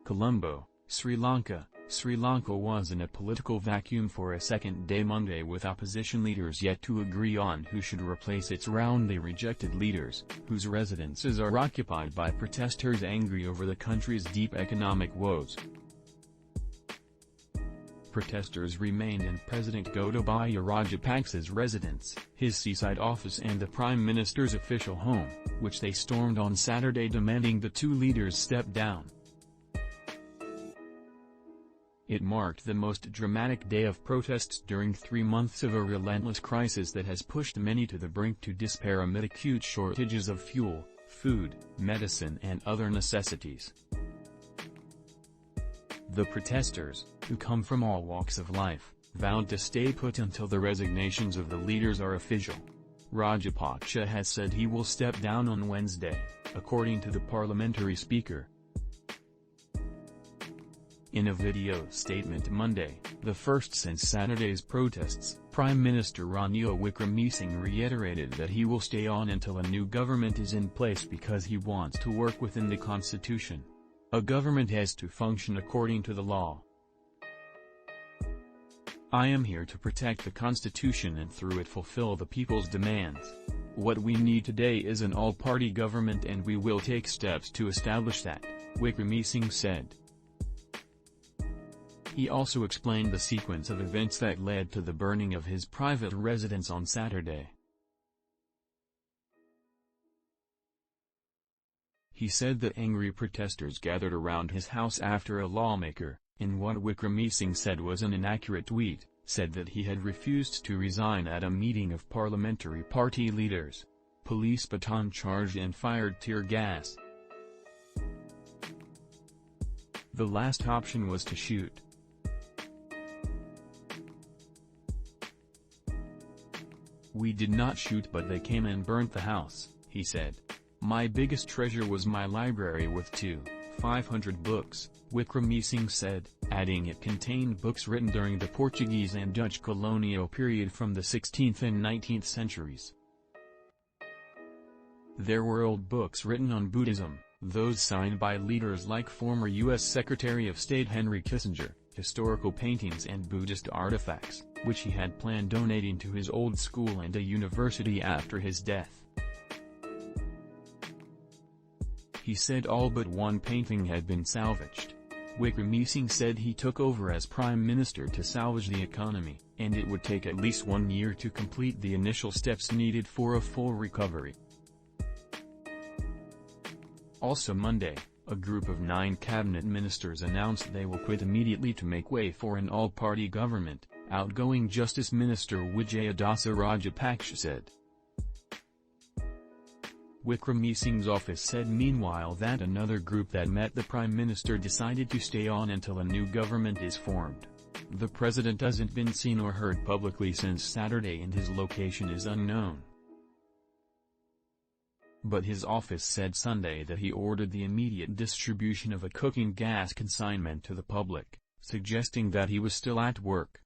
Colombo, Sri Lanka. Sri Lanka was in a political vacuum for a second day Monday, with opposition leaders yet to agree on who should replace its roundly rejected leaders, whose residences are occupied by protesters angry over the country's deep economic woes. Protesters remained in President Gotabaya Rajapaksa's residence, his seaside office and the Prime Minister's official home, which they stormed on Saturday, demanding the two leaders step down. It marked the most dramatic day of protests during 3 months of a relentless crisis that has pushed many to the brink to despair amid acute shortages of fuel, food, medicine and other necessities. The protesters, who come from all walks of life, vowed to stay put until the resignations of the leaders are official. Rajapaksa has said he will step down on Wednesday, according to the parliamentary speaker. In a video statement Monday, the first since Saturday's protests, Prime Minister Ranil Wickremesinghe reiterated that he will stay on until a new government is in place because he wants to work within the constitution. A government has to function according to the law. I am here to protect the constitution and through it fulfill the people's demands. What we need today is an all-party government and we will take steps to establish that, Wickremesinghe said. He also explained the sequence of events that led to the burning of his private residence on Saturday. He said that angry protesters gathered around his house after a lawmaker, in what Wickremesinghe said was an inaccurate tweet, said that he had refused to resign at a meeting of parliamentary party leaders. Police baton charged and fired tear gas. The last option was to shoot. We did not shoot, but they came and burnt the house, he said. My biggest treasure was my library with 500 books, Wickremesinghe said, adding it contained books written during the Portuguese and Dutch colonial period from the 16th and 19th centuries. There were old books written on Buddhism, those signed by leaders like former U.S. Secretary of State Henry Kissinger, historical paintings and Buddhist artifacts, which he had planned donating to his old school and a university after his death. He said all but one painting had been salvaged. Wickremesinghe said he took over as Prime Minister to salvage the economy, and it would take at least 1 year to complete the initial steps needed for a full recovery. Also Monday, a group of 9 cabinet ministers announced they will quit immediately to make way for an all-party government, outgoing Justice Minister Wijayadasa Rajapaksa said. Wickremesinghe's office said meanwhile that another group that met the Prime Minister decided to stay on until a new government is formed. The president hasn't been seen or heard publicly since Saturday and his location is unknown. But his office said Sunday that he ordered the immediate distribution of a cooking gas consignment to the public, suggesting that he was still at work.